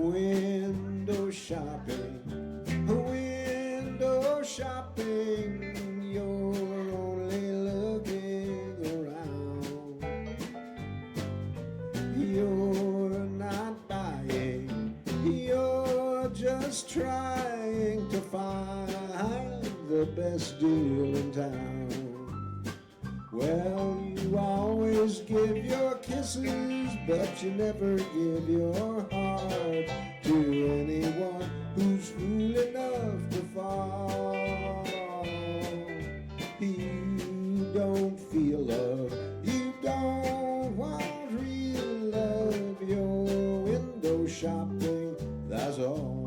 Window shopping, window shopping, you're only looking around. You're not buying, you're just trying to find the best deal in town. Well, you always give your kisses, but you never give your heart to anyone who's fool enough to fall. You don't feel love, you don't want real love, you're window shopping, that's all.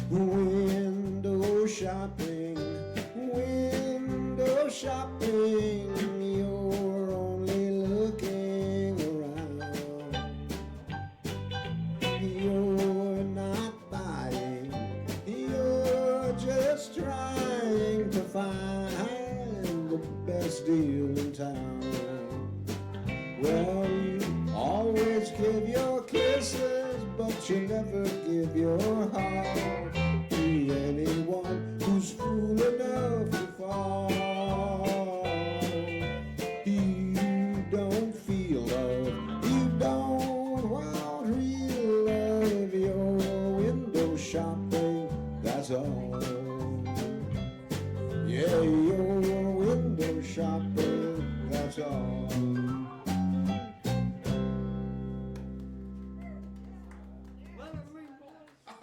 Window shopping, window shopping, you're only looking around. You're not buying, you're just trying to find the best deal in town. Well, you always give your kisses, but you never give your heart to anyone who's fool enough to fall. You don't feel love, you don't want real love, you're window shopping, that's all. Yeah, you're window shopping, that's all.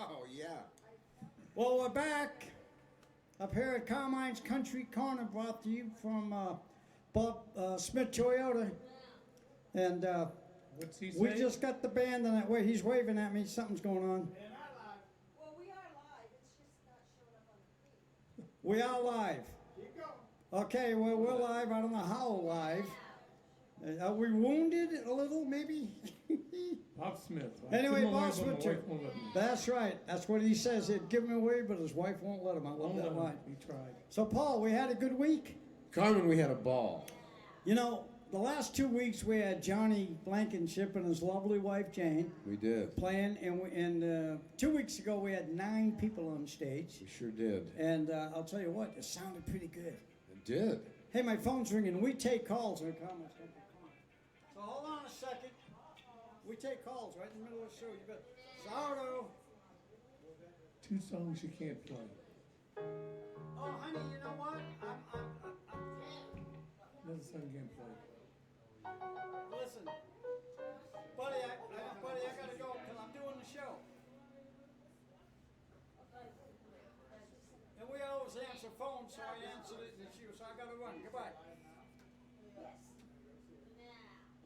Oh, yeah. Well, we're back up here at Carmine's Country Corner, brought to you from Bob Smith Toyota. And What's he we saying? just got the band, and he's waving at me. Something's going on. Well, we are live. It's just not showing up on the feed. We are live. Okay, well, we're live. I don't know how live. Are we wounded a little, maybe? Bob Smith. Anyway, Give him Bob away, but Smith. my wife won't let me. That's right. That's what he says. He'd give him away, but his wife won't let him. I love Won't that let line. him. He tried. So, Paul, we had a good week. Carmen, we had a ball. You know, the last 2 weeks we had Johnny Blankenship and his lovely wife Jane We did. playing, and 2 weeks ago we had 9 people on stage. We sure did. And I'll tell you what, it sounded pretty good. It did. Hey, my phone's ringing. We take calls or comments. So hold on a second. We take calls right in the middle of the show. You bet. Sourdough. 2 songs you can't play. Oh, honey, you know what? Another song you can't play. Listen, buddy, I gotta go because I'm doing the show. And we always answer phones, so I answered it, and she was, so I gotta run. Goodbye.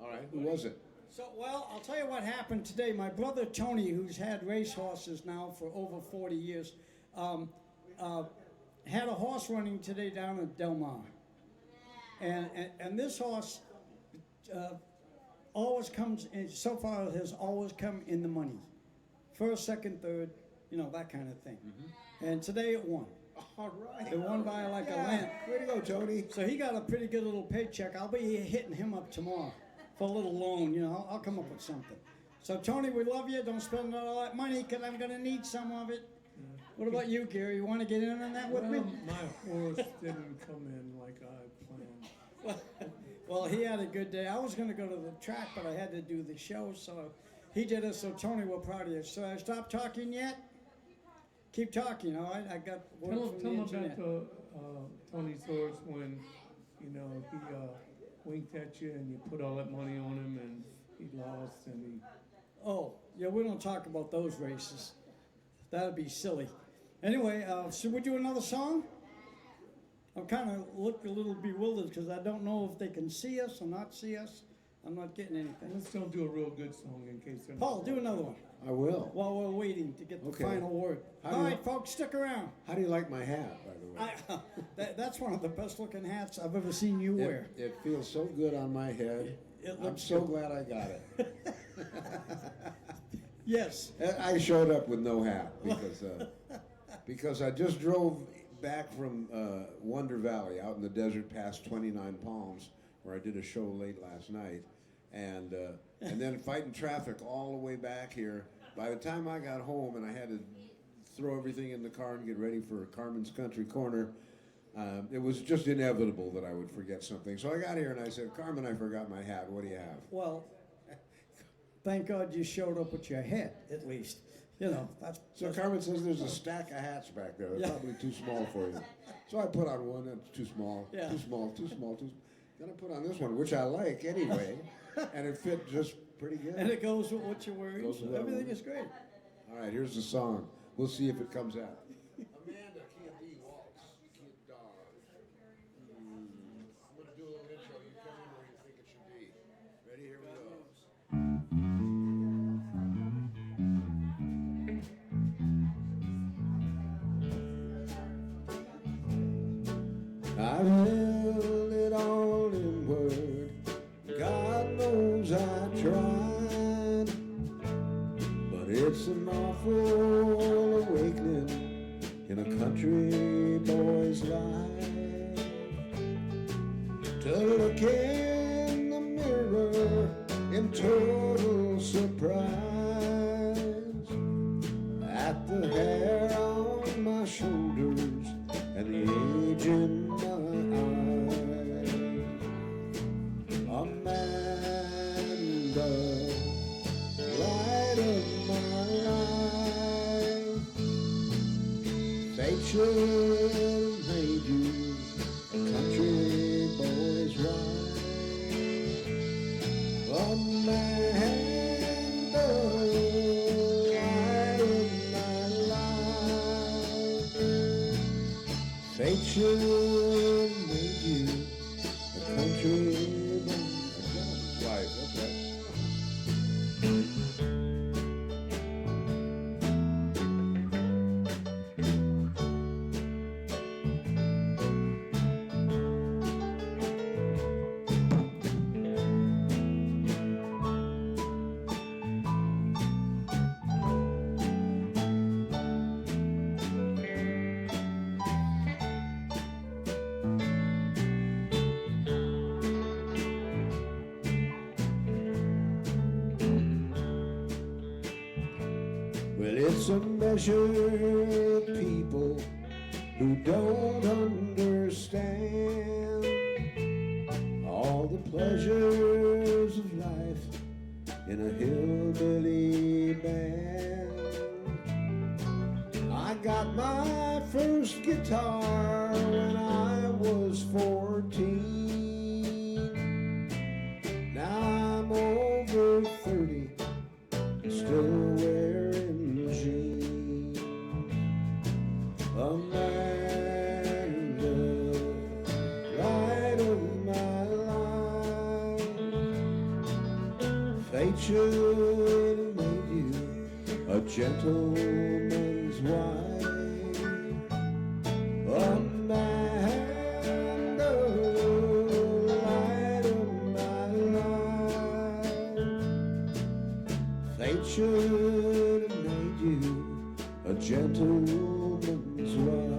All right, who was it? So, well, I'll tell you what happened today. My brother Tony, who's had race horses now for over 40 years, had a horse running today down at Del Mar. And this horse always comes, so far has always come in the money. First, second, third, you know, that kind of thing. Mm-hmm. And today it won. All right. It won by like a length. Way to go, Tony. So he got a pretty good little paycheck. I'll be hitting him up tomorrow for a little loan. You know, I'll come up with something. So Tony, we love you. Don't spend all that money because I'm going to need some of it. What about you, Gary? You want to get in on that with Well, me? my horse didn't come in like I planned. Well, he had a good day. I was going to go to the track, but I had to do the show, so he did it. So Tony, we're proud of you. So I stop talking yet? Keep talking. All right, I got word from Tell the him internet. about Tony's horse when, you know, winked at you and you put all that money on him and he lost and he. Oh, yeah, we don't talk about those races. That'd be silly. Anyway, should we do another song? I'm kind of look a little bewildered because I don't know if they can see us or not see us. I'm not getting anything. Let's don't do a real good song in case they're. Paul, do another one I will. while we're waiting to get the Okay. final word. How do All you- right, folks, stick around. How do you like my hat, by the way? That's one of the best looking hats I've ever seen you wear. It feels so good on my head. It I'm looks so good. glad I got it. Yes. I showed up with no hat because I just drove back from Wonder Valley out in the desert past 29 Palms, where I did a show late last night, and then fighting traffic all the way back here. By the time I got home and I had to throw everything in the car and get ready for Carmen's Country Corner, it was just inevitable that I would forget something. So I got here and I said, Carmen, I forgot my hat. What do you have? Well, thank God you showed up with your head, at least. You know, that's So Carmen says there's a stack of hats back there. They're Yeah. probably too small for you. So I put on one that's too small, Yeah. too small, too small, too. Then I put on this one, which I like anyway, and it fit just pretty good. and it goes with what you're wearing. Goes So with what I'm everything wearing. is great. All right, here's the song. We'll see if it comes out. Amanda, key of D, waltz, key of dog. I'm gonna do a little intro. You come in where you think it should be. Ready? Here we go. I've held it all in word. God knows I tried, but it's an awful awakening in a country boy's life. To look in the mirror in total surprise at the hair on my shoulders and the age in my eyes. Amanda, light of my life, fate should have made you a country boy's wife. Amanda, light of my life, fate should have made you a country boy's wife. That's right. Well, it's a measure of people who don't understand all the pleasures of life in a hillbilly band. I got my first guitar when I was 14. Now I'm over 30, still wearing jeans. Amanda, light of my life, fate should have made you a gentleman's wife. Amanda, light of my life, fate should have made you a gentleman's wife.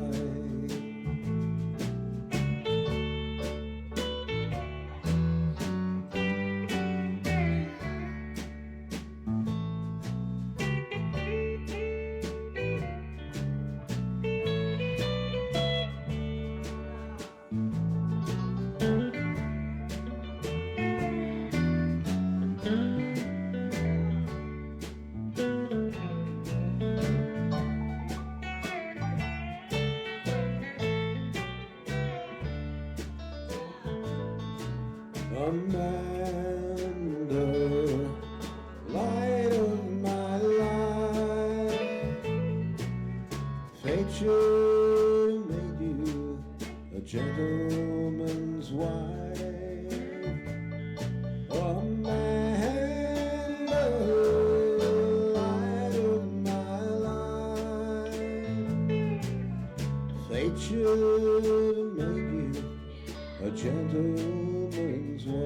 Amanda, light of my life, fate should have made you a gentleman's wife. Amanda, light of my life, fate should have made you a gentleman's wife.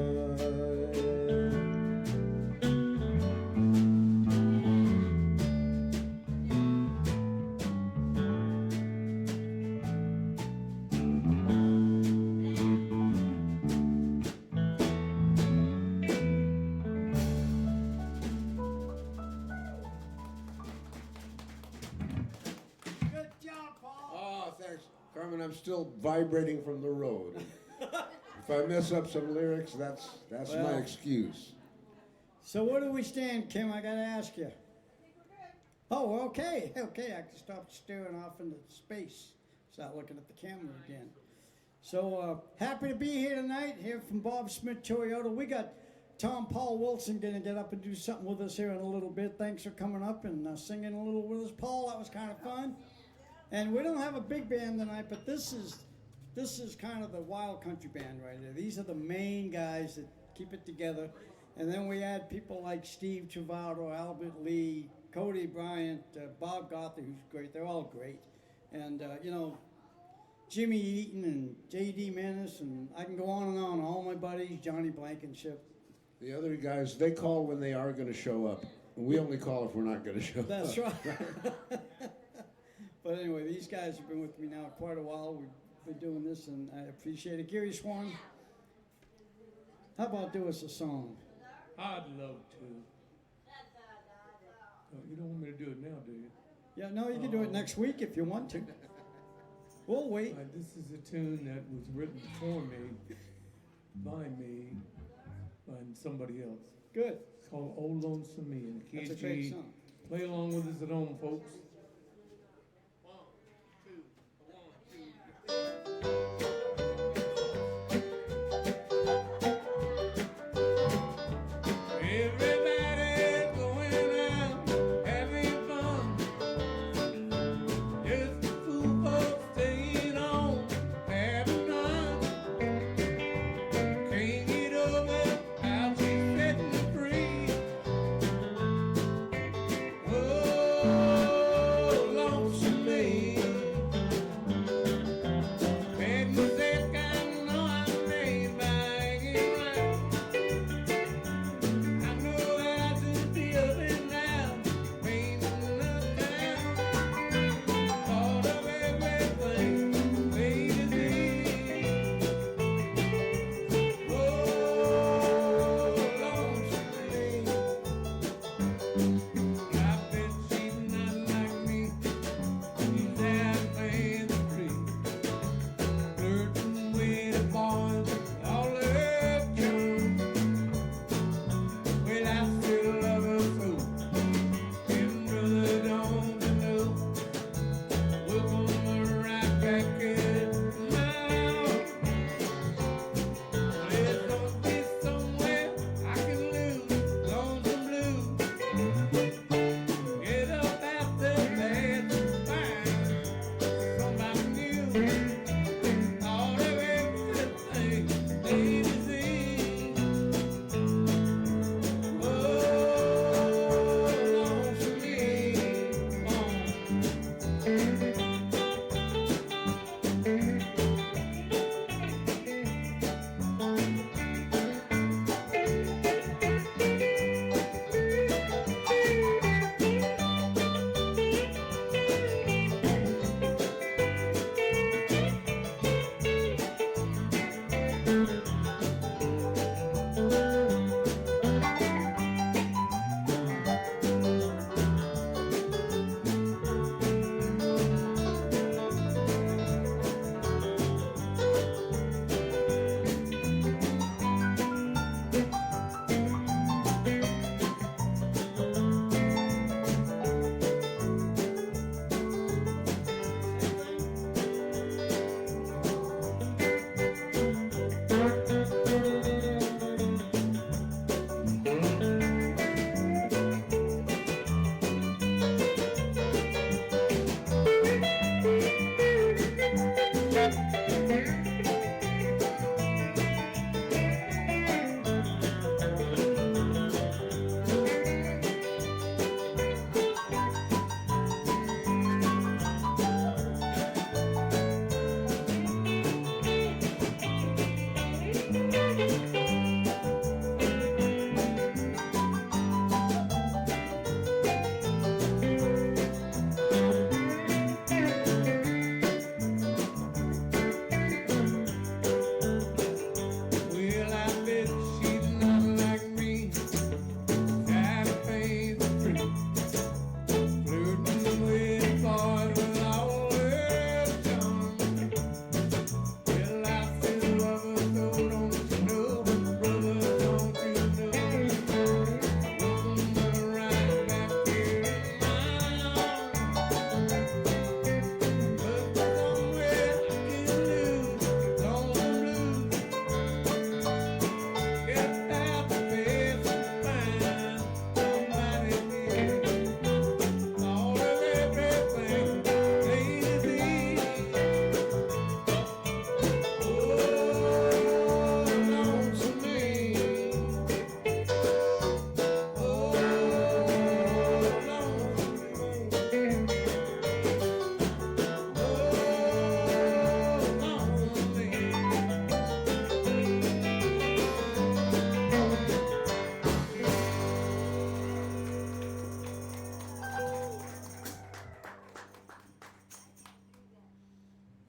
Good job, Paul. Oh, thanks. Carmen, I'm still vibrating from the road. If I mess up some lyrics, that's my Well. excuse. So where do we stand, Kim? I gotta ask you. Oh, okay, okay. I can stop staring off into space. Start looking at the camera again. So happy to be here tonight. Here from Bob Smith Toyota. We got Tom Paul Wilson gonna get up and do something with us here in a little bit. Thanks for coming up and singing a little with us, Paul. That was kind of fun. And we don't have a big band tonight, but this is kind of the wild country band right here. These are the main guys that keep it together. And then we add people like Steve Travato, Albert Lee, Cody Bryant, Bob Gother, who's great. They're all great. And, you know, Jimmy Eaton and J.D. Menace, and I can go on and on. All my buddies, Johnny Blankenship. The other guys, they call when they are going to show up. We only call if we're not going to show up. That's right. But anyway, these guys have been with me now quite a while. We've been doing this, and I appreciate it. Gary Swan, how about do us a song? I'd love to. Oh, you don't want me to do it now, do you? Yeah, no, you can do it next week if you want to. We'll wait. This is a tune that was written for me, by me, and somebody else. Good. It's called Old Lonesome Me, and the That's a kids great song. play along with us at home, folks. Everybody's going out, having fun. Just the fool folks staying home, having none. Can't get over how she's setting free. Oh,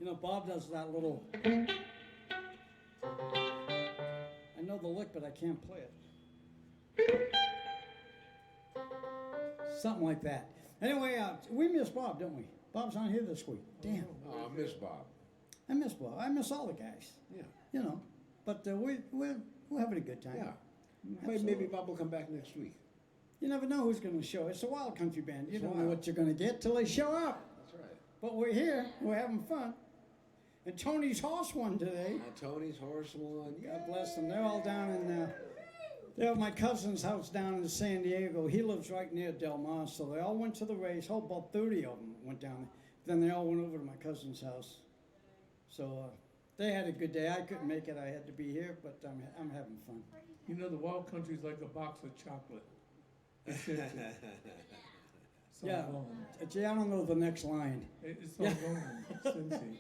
know, Bob does that little. I know the lick, but I can't play it. Something like that. Anyway, we miss Bob, don't we? Bob's not here this week. Damn. Oh, I miss Bob. I miss Bob. I miss all the guys. Yeah. You know, but we're having a good time. Yeah. Absolutely. Maybe Bob will come back next week. You never know who's going to show. It's a wild country band. You It's don't know wild. what you're going to get till they show up. That's right. But we're here. We're having fun. And Tony's horse won today. Tony's horse won. God bless them. They're all down in. They're at my cousin's house down in San Diego. He lives right near Del Mar, so they all went to the race. Oh, about 30 of them went down there. Then they all went over to my cousin's house. So they had a good day. I couldn't make it. I had to be here, but I'm having fun. You know, the wild country's like a box of chocolate. It's empty. It's all Yeah. gone. Gee, I don't know the next line. It's all gone. Cincy.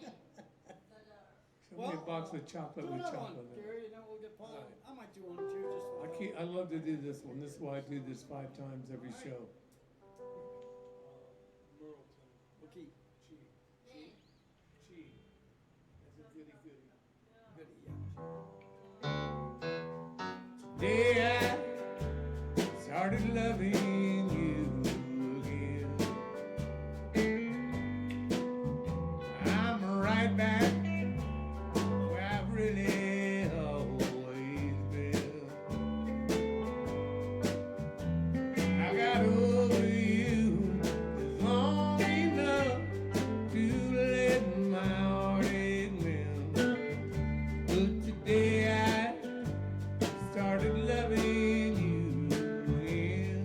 Show me a box of chocolate Do with another one, chocolate in it. Gary, and then we'll get Paul. Right. I might do one too. Just I love to do this one. This is why I do this 5 times every show. We'll keep. Day I started loving you again. I'm right back where I've really always been. I got over you just long enough to let my heartache mend. But today I started loving you again.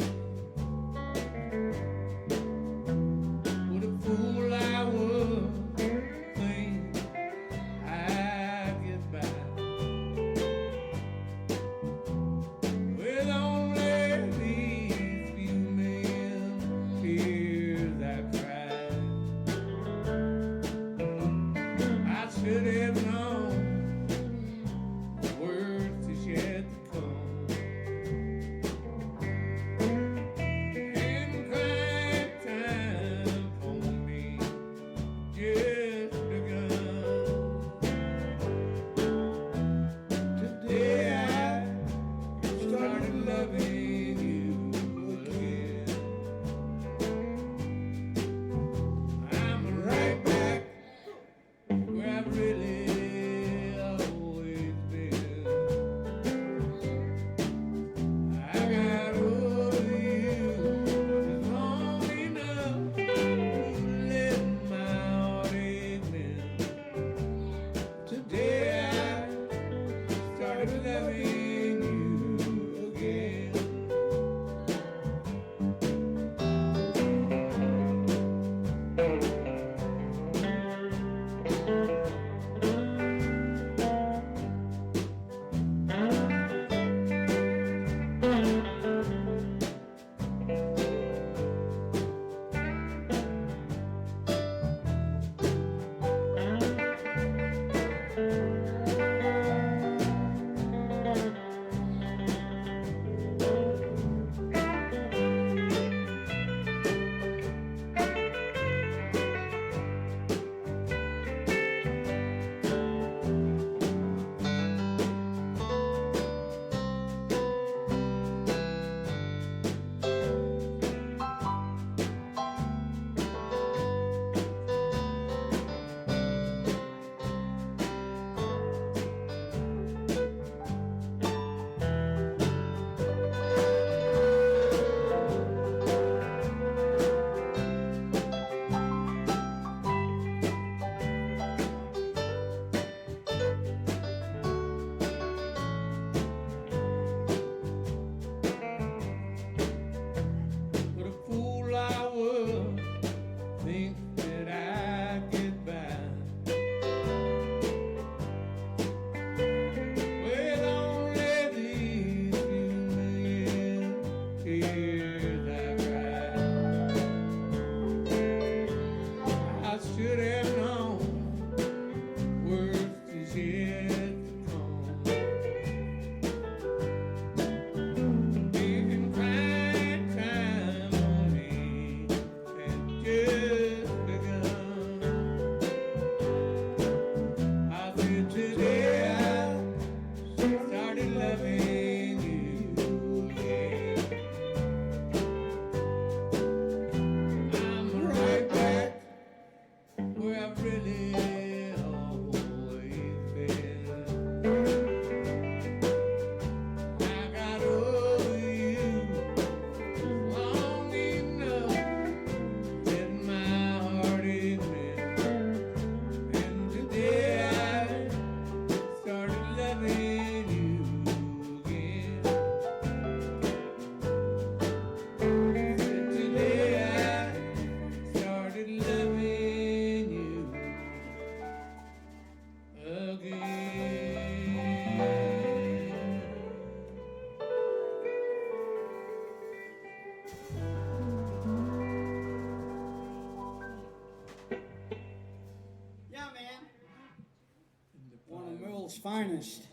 world's finest.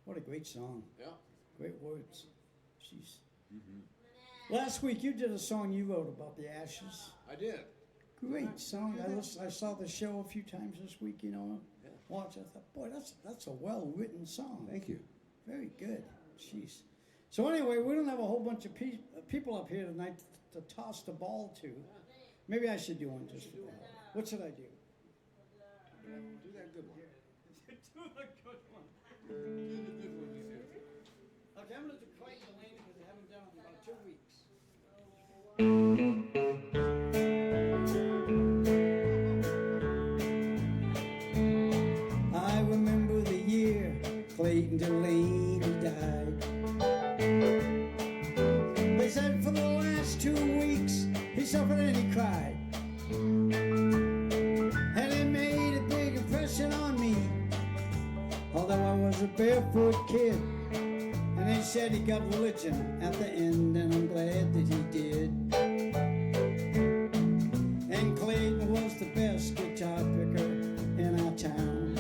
What a great song. Yeah. Great words. Jeez. Last week you did a song you wrote about the Ashes. I did. Great song. I saw the show a few times this week, you know. Yeah. Watch. I thought, boy, that's a well-written song. Thank you. Very good. Jeez. So anyway, we don't have a whole bunch of people up here tonight to toss the ball to. Maybe I should do one just for that. What should I do? Do that good one. Do the good one. Do the good one you did. Okay, I'm going to do Clayton Delaney because I haven't done it in about 2 weeks. I remember the year Clayton Delaney died. They said for the last 2 weeks he suffered and he cried. And it made a big impression on me, although I was a barefoot kid. And they said he got religion at the end, and I'm glad that he did. And Clayton was the best guitar picker in our town.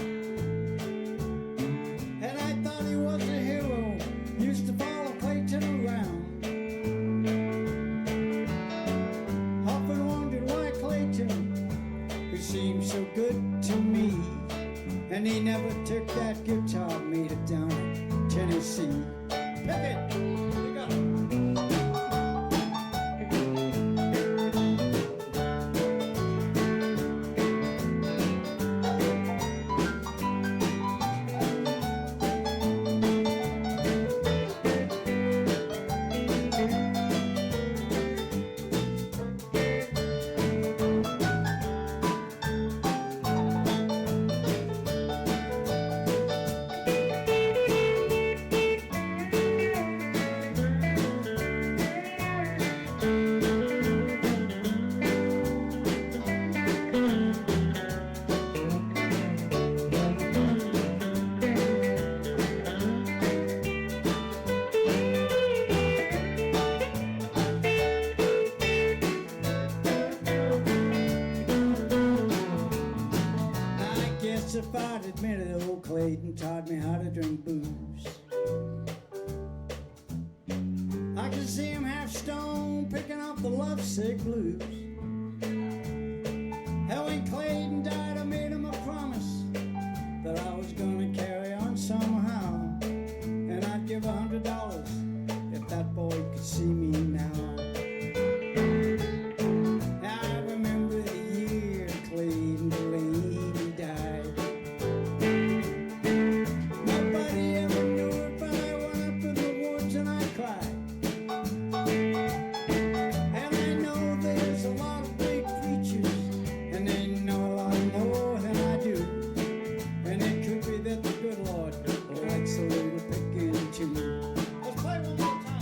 And I thought he was a hero, used to follow Clayton around. Often wondered why Clayton, who seemed so good to me, and he never took that guitar, made it down in Tennessee. Pick it! You got it. If I'd admitted old Clayton taught me how to drink booze. I can see him half stoned picking up the lovesick blues. Hell, when Clayton died, I made him a promise that I was gonna carry on somehow, and I'd give $100 if that boy could see me now. I remember the year Clayton Delaney died. Nobody ever knew it, but I went up in the woods and I cried. And I know there's a lot of big preachers, and they know a lot more than I do. And it could be that the good Lord likes a little picking too. Let's play one more time.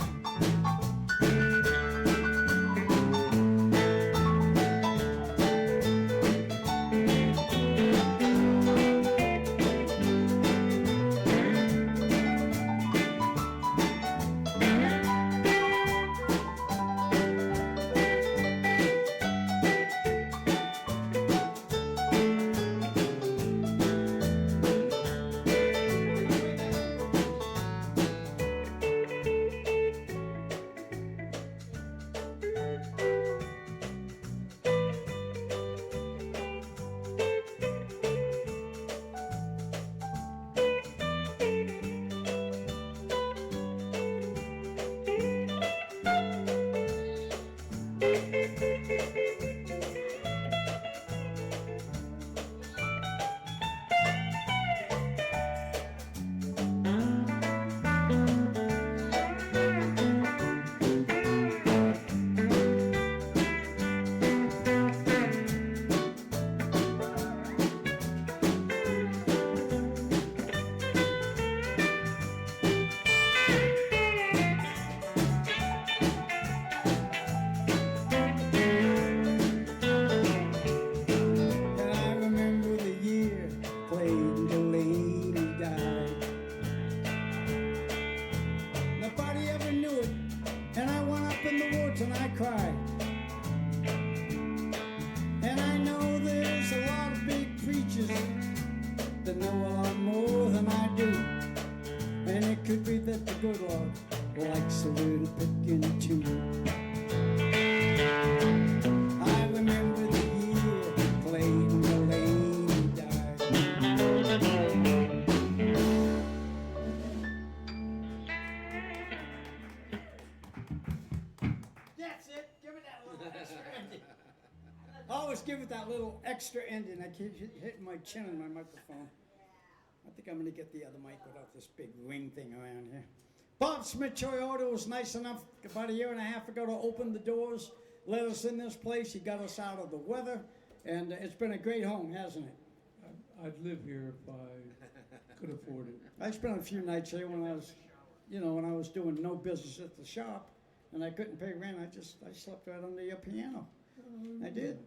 And I remember the year Clayton Delaney died. Nobody ever knew it, and I went up in the woods and I cried. And I know there's a lot of big preachers to know a lot more than I do. And it could be that the good Lord likes a little picking too. I remember the year Clayton Delaney died. That's it. Give it that little extra ending. Always give it that little extra ending. I keep hitting my chin on my microphone. I think I'm going to get the other mic without this big ring thing around here. Bob Smith Toyota was nice enough about a year and a half ago to open the doors, let us in this place. He got us out of the weather, and it's been a great home, hasn't it? I'd live here if I could afford it. I spent a few nights here when I was, when I was doing no business at the shop, and I couldn't pay rent. I slept right under your piano. I did,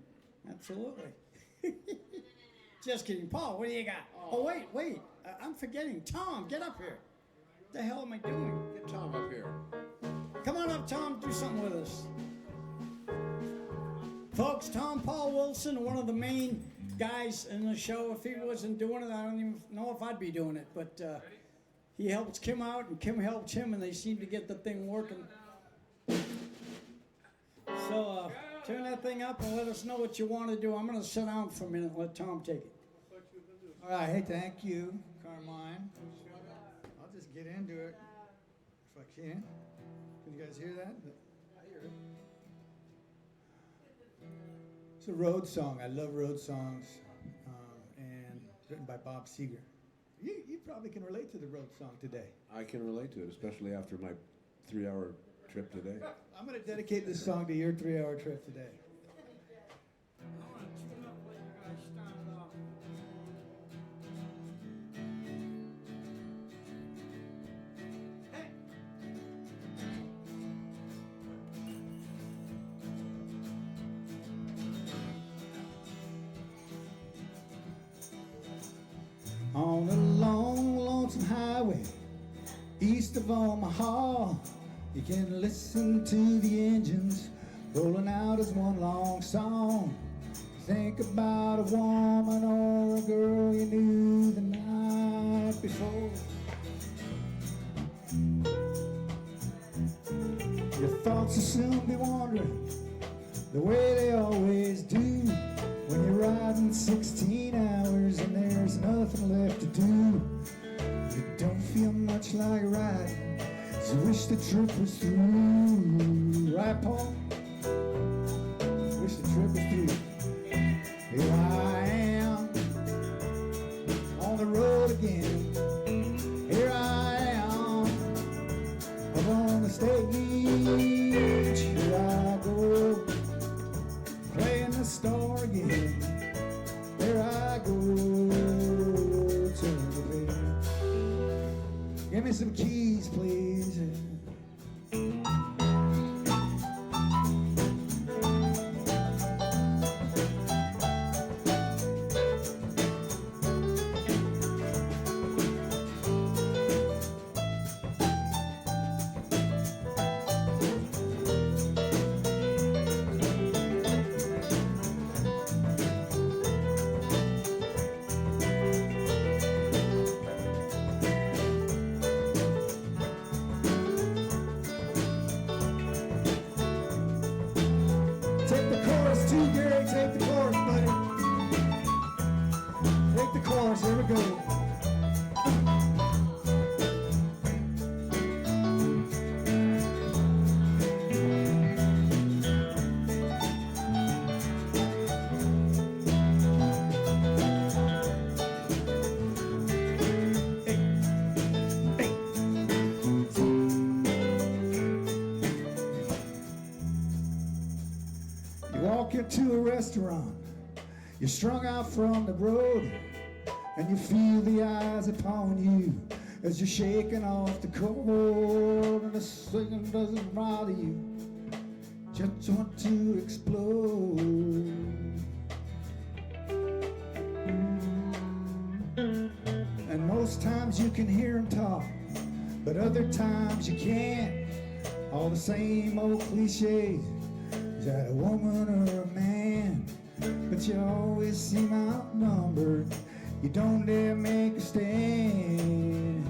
absolutely. Just kidding. Paul, what do you got? Oh, wait. I'm forgetting. Tom, get up here. What the hell am I doing? Get Tom up here. Come on up, Tom. Do something with us. Folks, Tom Paul Wilson, one of the main guys in the show. If he wasn't doing it, I don't even know if I'd be doing it. But he helps Kim out, and Kim helps him, and they seem to get the thing working. So turn that thing up and let us know what you want to do. I'm going to sit down for a minute and let Tom take it. All right, hey, thank you, Carmine. I'll just get into it if I can. Can you guys hear that? I hear it. It's a road song. I love road songs, and it's written by Bob Seger. You probably can relate to the road song today. I can relate to it, especially after my 3-hour trip today. I'm going to dedicate this song to your 3-hour trip today. On a long, lonesome highway east of Omaha, you can listen to the engines rolling out as one long song. Think about a woman or a girl you knew the night before. Your thoughts will soon be wandering the way they always do when you're riding 16 hours and there's nothing left to do. You don't feel much like riding, so you wish the trip was through. Right, Paul? Wish the trip was through. Here I am on the road again. Here I am up on the stage. Here I go, playing the star again. There I go, turn the page. Give me some keys, please. Take the chorus too, Gary. Take the chorus, buddy. Take the chorus. Here we go. You walk into a restaurant, you're strung out from the road, and you feel the eyes upon you as you're shaking off the cold, and the singing doesn't bother you, just want to explode. And most times you can hear them talk, but other times you can't. All the same old cliches. Is that a woman or a man? But you always seem outnumbered. You don't dare make a stand.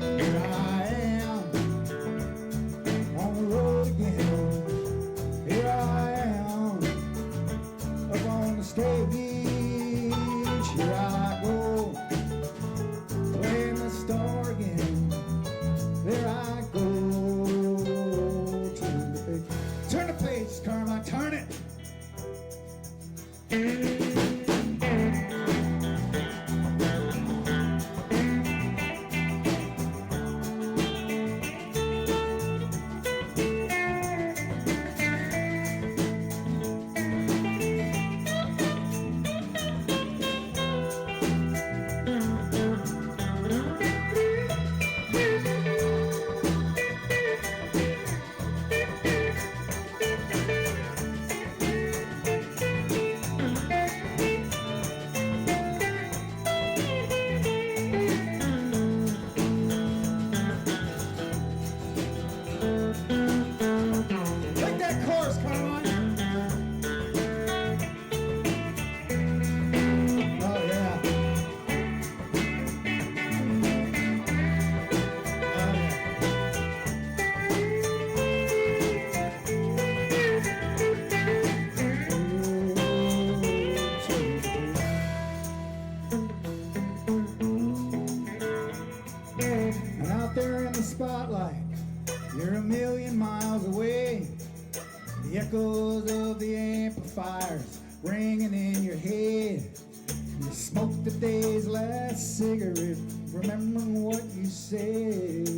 Here I am on the road again. Here I am up on the stage. Here I go playing the star again. There I go. Turn the page, Carmine, turn it. Take that chorus, Carmine. Oh, yeah. Oh, yeah. And out there in the spotlight, you're a million miles away. The echoes of the amplifiers ringing in your head. You smoke the day's last cigarette, remembering what you said.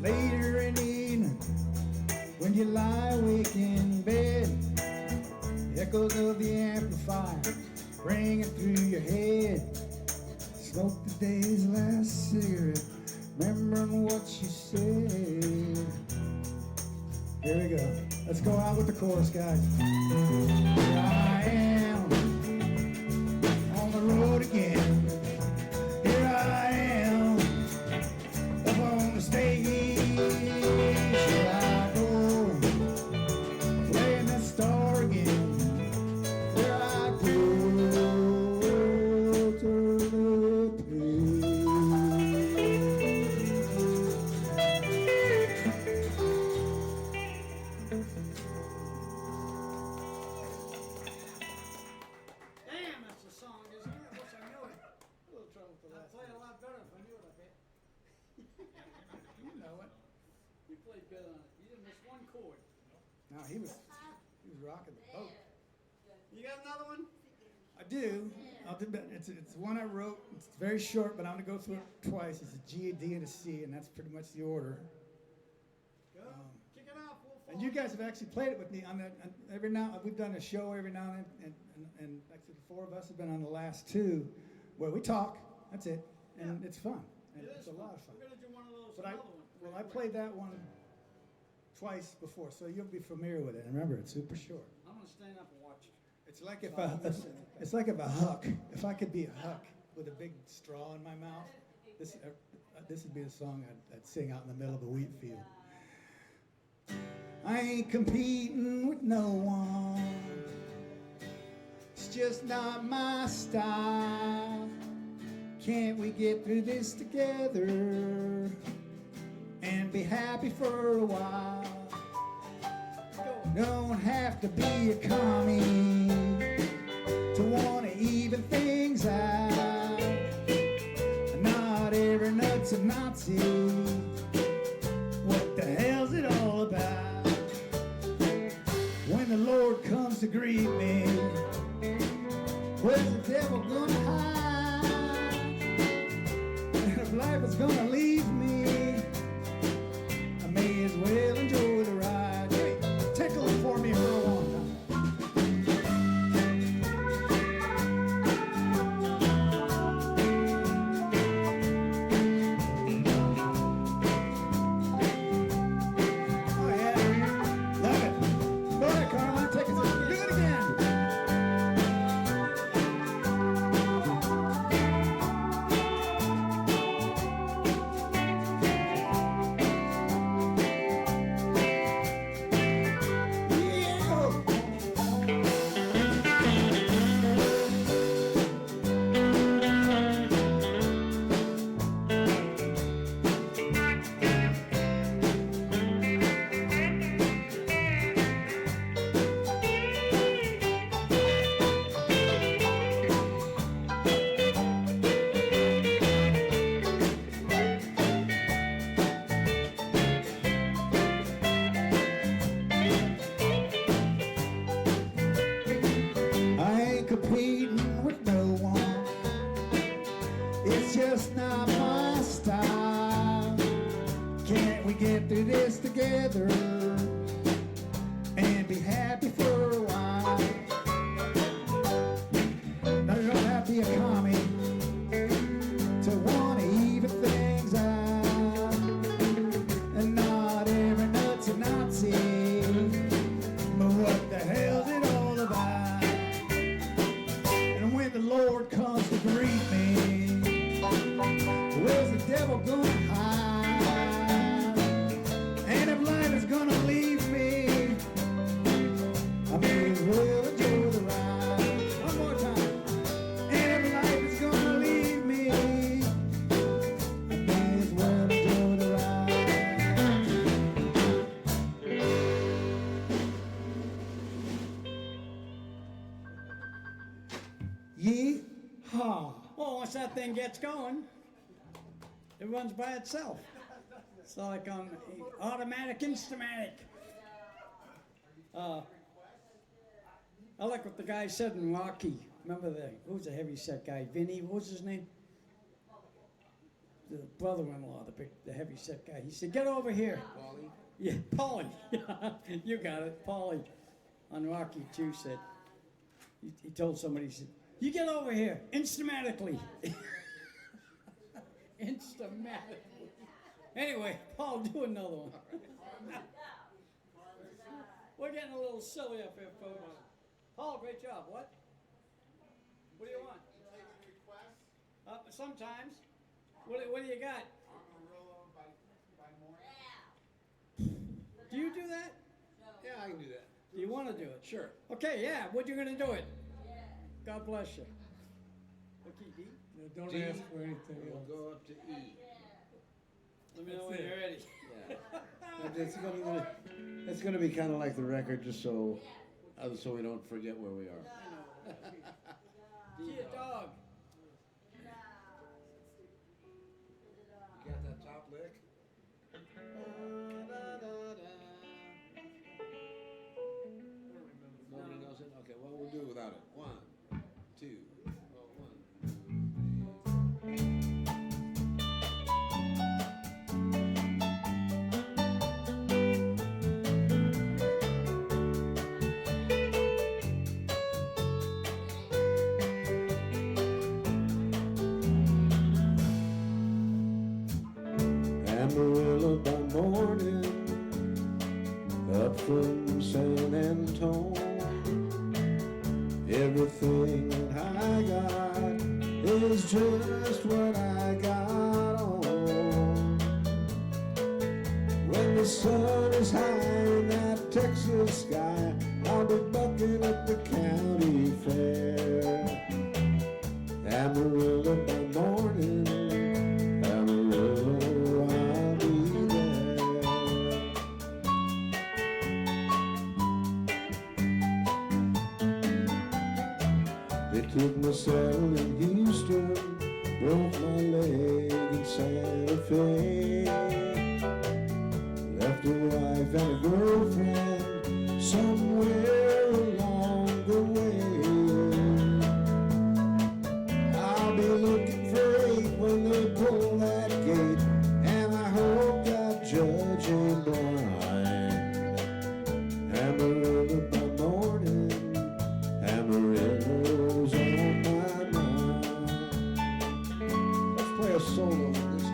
Later in the evening, when you lie awake in bed, the echoes of the amplifier ringing through your head. Smoke the day's last cigarette, remembering what you said. Here we go. Let's go out with the chorus, guys. Here I am on the road again. Here I am up on the stage. Here I go playing the star again. Here I go to the page. Damn, that's the song, isn't it? I wish I knew it. A little trouble with the I'd last play a one. lot better if I knew it, I bet. You know it. You played better on it. You didn't miss one chord. No, he was rocking the boat. You got another one? I do. I'll do that. It's one I wrote. It's very short, but I'm gonna go through it twice. It's a G, a D, and a C, and that's pretty much the order. Go. Kick it off. We'll And you guys have actually played it with me on every now. We've done a show every now and then, and actually the four of us have been on the last two, where we talk. That's it, and it's fun. And It it's is a lot of fun. We're gonna do one of those. But another one. I played that one twice before, so you'll be familiar with it. And remember, it's super short. I'm gonna stand up and watch it. It's like if So I'm a, listening. it's like if a huck. If I could be a huck with a big straw in my mouth, this would be the song I'd sing out in the middle of a wheat field. I ain't competing with no one. It's just not my style. Can't we get through this together and be happy for a while? Don't have to be a commie to want to even things out. Not every nut's a Nazi. What the hell's it all about? When the Lord comes to greet me, where's the devil gonna hide? And if life is gonna leave me, I may as well enjoy the ride. Hey, tickle it for me for a long time. Oh yeah, love it. Go ahead, Carmine, take it. Do it again. It's just not my style. Can't we get through this together and be happy for a while? Now you don't have to be a commie to want to even things out. And not every nut's a Nazi, but what the hell's it all about? And when the Lord comes to greet me, where's the devil gonna hide? And if life is gonna leave me, I may as well enjoy the ride. One more time. And if life is gonna leave me, I may as well enjoy the ride. Yee-haw. Well, once that thing gets going, it runs by itself. It's like on automatic, instamatic. I like what the guy said in Rocky. Remember who's the heavy set guy? Vinny, what was his name? The brother-in-law, the heavy set guy. He said, "Get over here." Paulie? Yeah, Paulie. You got it, Paulie. On Rocky 2 said, he told somebody, he said, "You get over here, instamatically." Instamatically. Anyway, Paul, do another one. We're getting a little silly up here, folks. Paul, great job. What? What do you want? Sometimes. What do you got? Do you do that? Yeah, I can do that. Do you want to do it? Sure. Okay, yeah. What you gonna do it? God bless you. Okay, D. Now, don't D. ask for anything We'll else. go up to E. Let me know That's when it. you're ready. Yeah. It's gonna be kind of like the record, just so we don't forget where we are. See a dog. You got that top lick? Nobody knows it? Okay, well, we'll do it without it. 1, 2, 1. Amarillo by morning, up from San Antone. Everything that I got is just what I got on. When the sun is high in that Texas sky, I'll be bucking at the county fair. Amarillo by morning, Amarillo, I'll be there. They took my saddle in Houston, broke my leg in Santa Fe. Left a wife and a girlfriend somewhere along the way. I'll be looking for 8 when they pull that gate, and I hope that judge ain't blind. Amarillo by morning, Amarillo's on my mind. Let's play a solo on this key.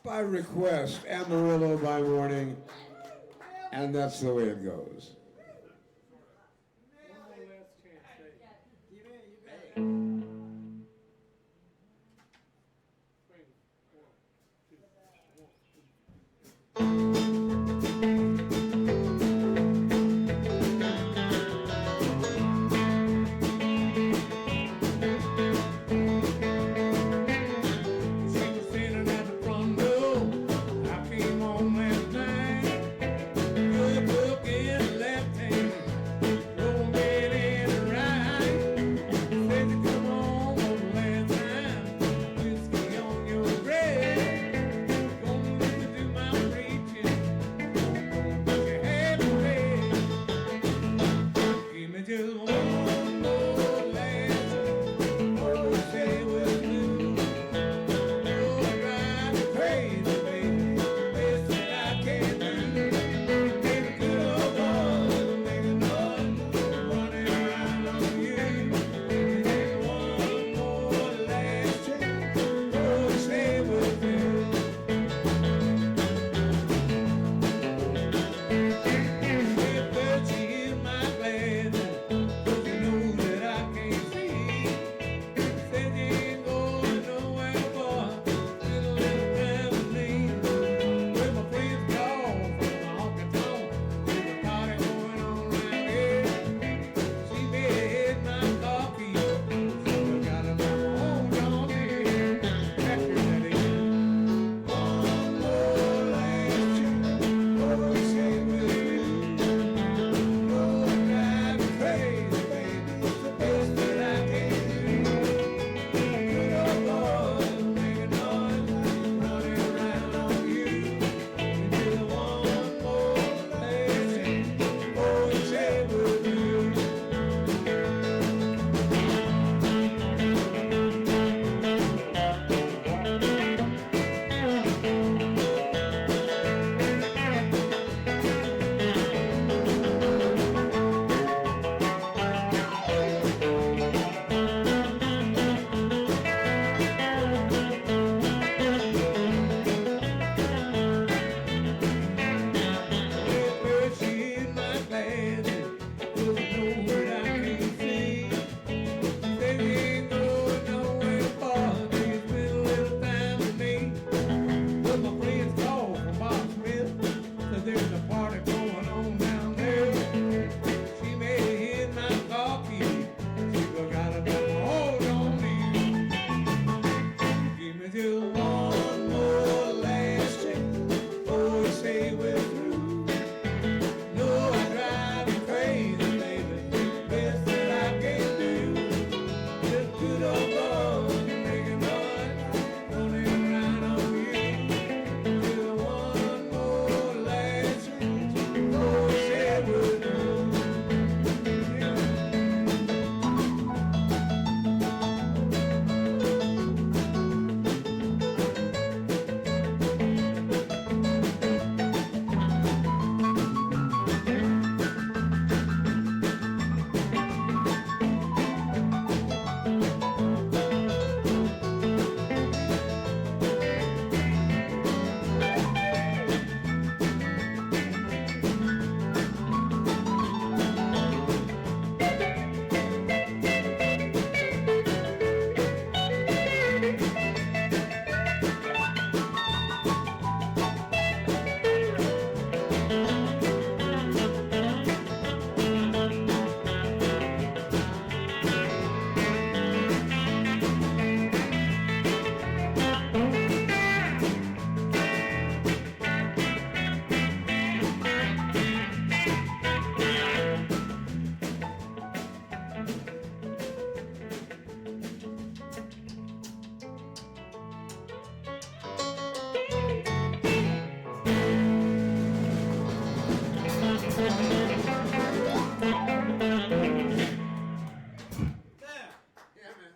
by request, Amarillo by morning, and that's the way it goes. One more last chance, Dave. You bet, you bet. Wait, 1, 2, 1, 2. She was standing at the front door. I came home last night. Good looking left hand, roll it in the right. Said you come home one last time. Whiskey on your breath. Gonna let you do my preaching. Gonna put your head in bed. Give me just one more last oh, say we'll do. Oh, I drive me crazy, baby. Best that I can do. Make a good old boy, make a noise, running around on you. Take one more last chance. Oh, say we'll do. If that she is my glad, 'cause you know that I can't see. Said you ain't going nowhere, boy. Spend a little time with me. When my friends call from my honky tonk, there's a party going on right here. She may hit my coffee, so I gotta knock hold on here. After that again. One more last chance. Oh, say will you? Oh, drive me crazy, baby. It's the best that I can do. Good old boy, making noise, running around on you. Just one more last chance. Oh, say will you? If she is my glad, 'cause you know that I can't see. Said you ain't going nowhere far, till you spend a little time with me. But my friends call from Bob Smith, said there's a party going on down there. She may hit my coffee, she gotta put my hold on me. Give me just one more last chance, oh, you say we're through. No, I drive you crazy, baby. Best that I can do. Just good old boy, making noise, running around on you. Just one more last chance. Oh, say we'll do. There. Yeah, man.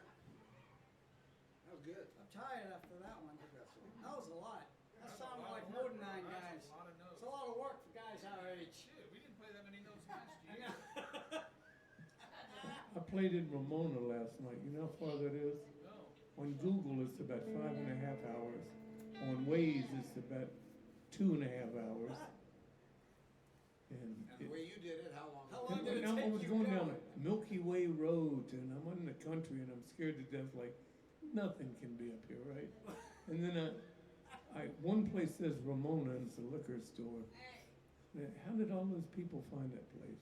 That was good. I'm tired after that one. That was a lot. That sounded like more than 9 guys. It's a lot of work for guys our age. We didn't play that many notes last I year. know. I played in Ramona last night. You know how far that is? No. On Google, it's about 5.5 hours. On Waze, it's about 2.5 hours. And the way you did it, how long? and I was going down Milky Way Road, and I'm in the country, and I'm scared to death. Like nothing can be up here, right? And then one place says Ramona, and it's a liquor store. How did all those people find that place?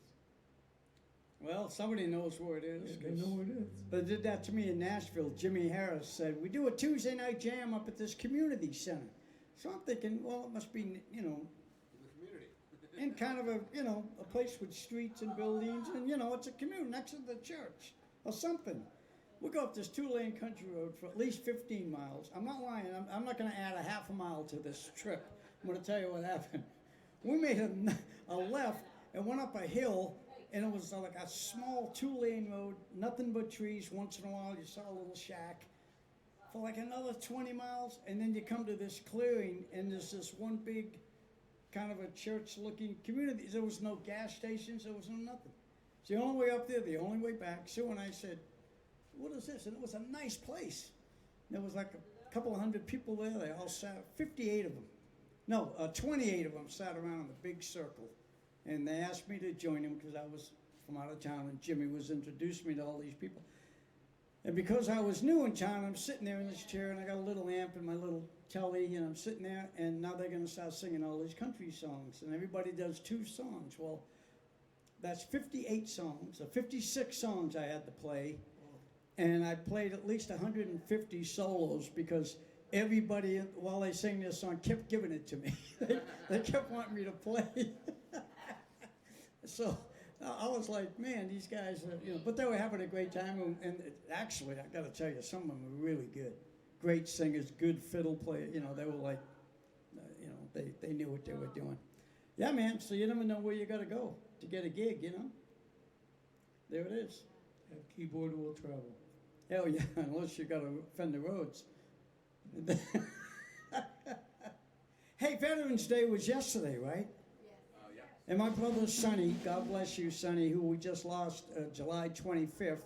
Well, somebody knows where it is. They know where it is. They did that to me in Nashville. Jimmy Harris said, we do a Tuesday night jam up at this community center. So I'm thinking, well, it must be, you know, In the community. in kind of a, you know, a place with streets and buildings, and, you know, it's a community next to the church or something. We go up this 2-lane country road for at least 15 miles. I'm not lying. I'm not going to add a half a mile to this trip. I'm going to tell you what happened. We made a left and went up a hill, and it was like a small 2-lane road, nothing but trees. Once in a while, you saw a little shack. For like another 20 miles, and then you come to this clearing, and there's this one big kind of a church-looking community. There was no gas stations. There was no nothing. It's the only way up there, the only way back. Sue and I said, what is this? And it was a nice place. There was like a couple of hundred people there. They all sat, 58 of them. No, 28 of them sat around in the big circle. And they asked me to join them because I was from out of town, and Jimmy was introduced me to all these people. And because I was new in town, I'm sitting there in this chair, and I got a little amp and my little telly, and I'm sitting there, and now they're going to start singing all these country songs, and everybody does 2 songs. Well, that's 58 songs, or 56 songs I had to play, and I played at least 150 solos because everybody, while they sang this song, kept giving it to me. They kept wanting me to play. So I was like, man, these guys, you know, but they were having a great time. And actually, I got to tell you, some of them were really good. Great singers, good fiddle players. You know, they were like, you know, they knew what they were doing. Yeah, man, so you never know where you got to go to get a gig, you know. There it is. That keyboard will travel. Hell yeah, unless you got to Fender Rhodes. Hey, Veterans Day was yesterday, right? Yeah. And my brother Sonny, God bless you, Sonny, who we just lost July 25th,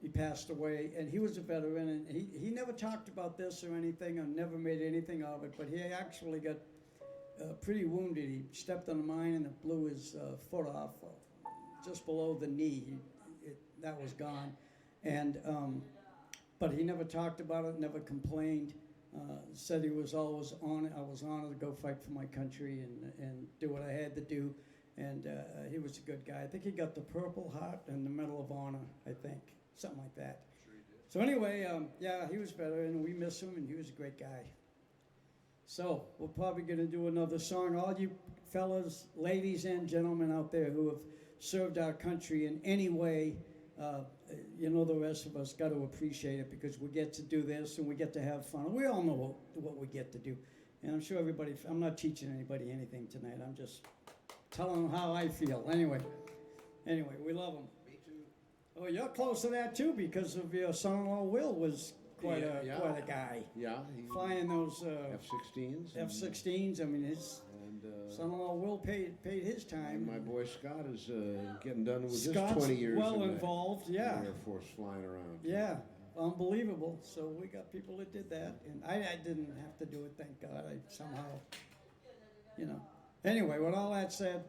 he passed away, and he was a veteran, and he never talked about this or anything, or never made anything of it, but he actually got pretty wounded. He stepped on a mine and it blew his foot off just below the knee. That was gone. And but he never talked about it, never complained. Said he was always on it. I was honored to go fight for my country and do what I had to do. And he was a good guy. I think he got the Purple Heart and the Medal of Honor, I think. Something like that. Sure you did. So anyway, yeah, he was better, and we miss him, and he was a great guy. So we're probably going to do another song. All you fellas, ladies, and gentlemen out there who have served our country in any way, you know, the rest of us got to appreciate it because we get to do this and we get to have fun. We all know what we get to do. And I'm sure everybody, I'm not teaching anybody anything tonight. I'm just telling them how I feel. Anyway, we love them. Me too. Oh, you're close to that too because of your son-in-law Will was quite a guy. Yeah. He Flying those F-16s. F-16s. I mean, his And son-in-law Will paid his time. my boy Scott is getting done with Scott's his 20 years well in the involved, yeah. Air Force flying around. Yeah, unbelievable. So we got people that did that, and I didn't have to do it, thank God. I somehow, you know. Anyway, with all that said,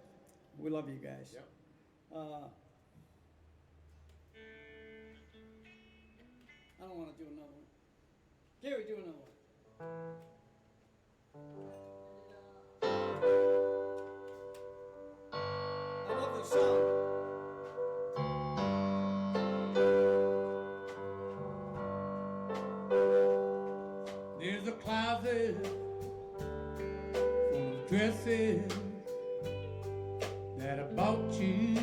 we love you guys. Yep. I don't want to do another one. Gary, do another one. I love this song. There's a closet full of dresses that I bought you.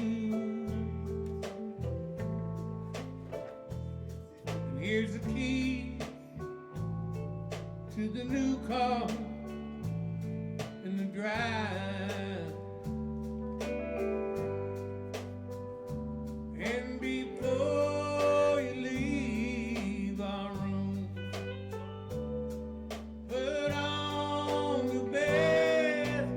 And here's the key to the new car in the drive. And before you leave our room, put on the best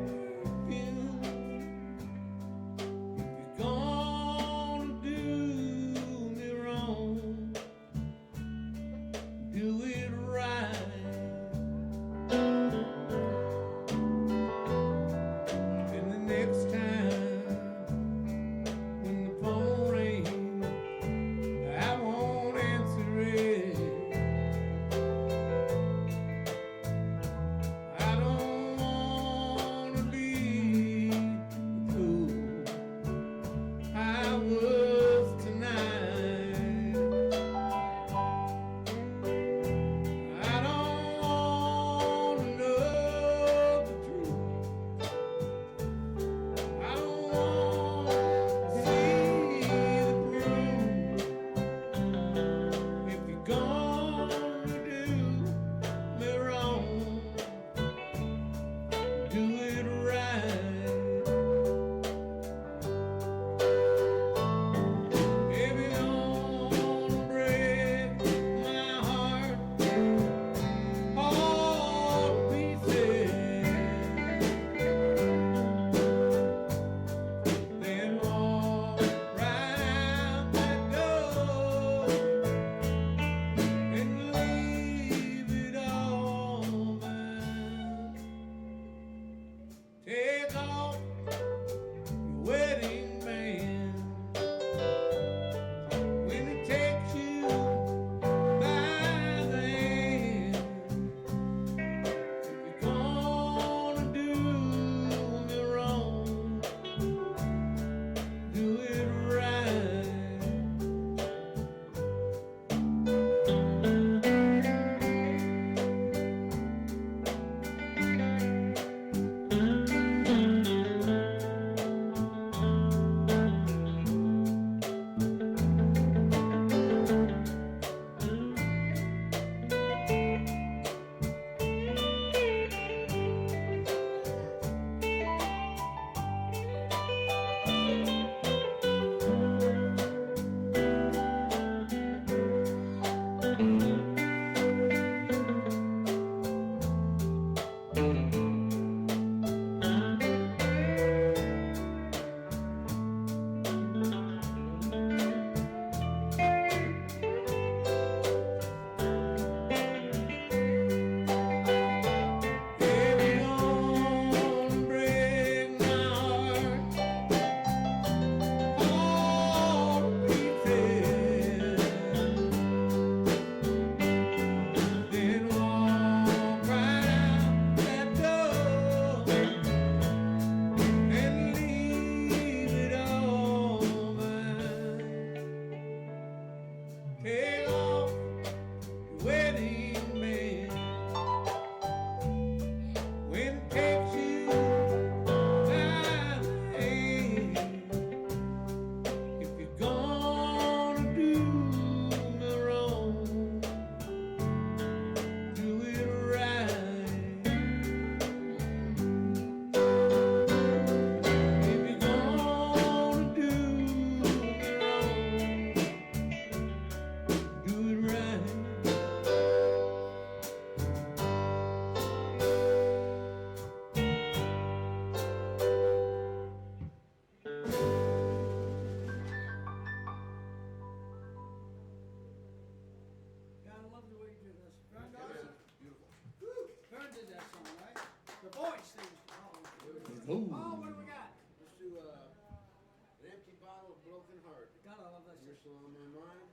on my mind.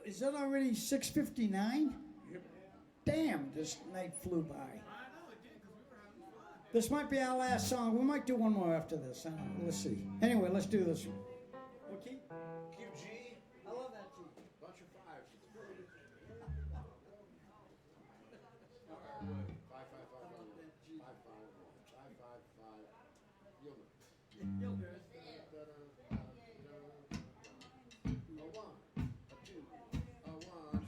Is it already 6:59? Damn, this night flew by. This might be our last song. We might do one more after this. I don't know. Let's see. Anyway, let's do this one. Okay? QG, I love that G. bunch of fives. Five, five, five, five, five, five, five, five. You'll know. You'll do it. A one, a two, a one.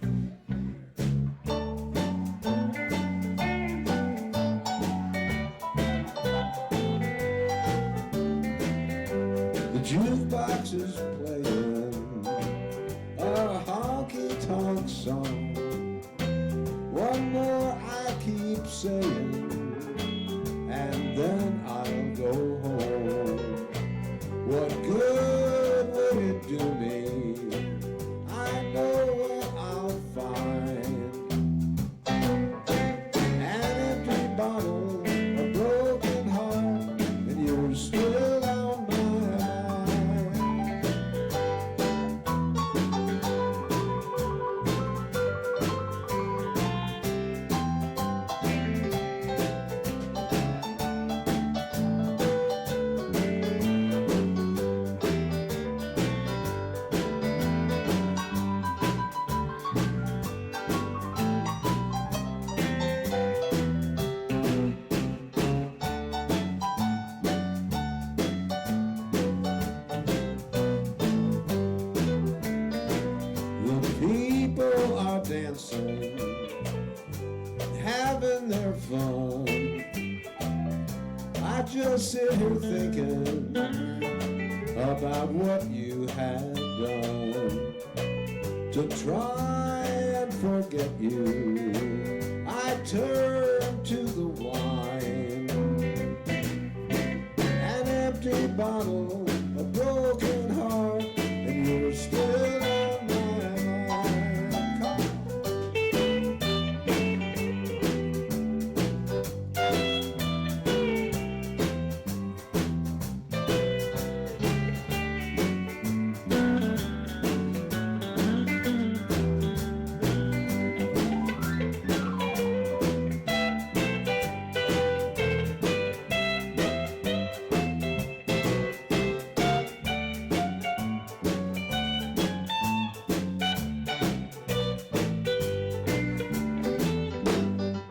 The jukebox is playing a honky-tonk song. One more I keep saying, and then I'll go home. What good would it do me? I know what I'll find. An empty bottle, a broken heart, and you're still on my mind. The people are dancing, having their fun. I just sit here thinking about what you had done to try and forget you. I turn to the wine, an empty bottle, a broken heart, and you're still on my mind. Come on.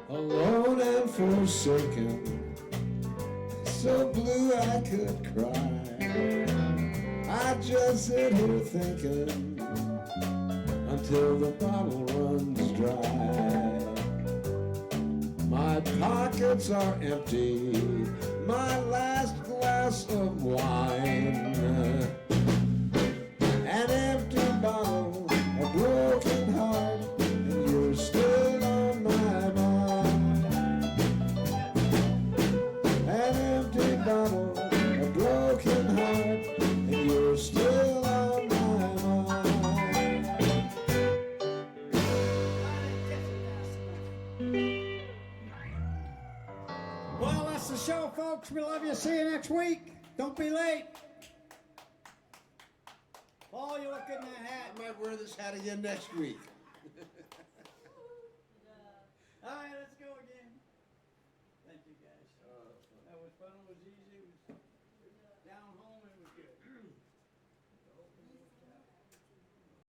Alone and forsaken, so blue I could cry. I just sit here thinking until the bottle runs dry. My pockets are empty, my last glass of wine. An empty bottle, a broken heart, and you're still on my mind. An empty bottle, a broken heart, and you're still on my mind. Well, that's the show, folks. We love you. See you next week. Don't be late. Paul, you look good in that hat. I might wear this hat again next week. All right, let's go.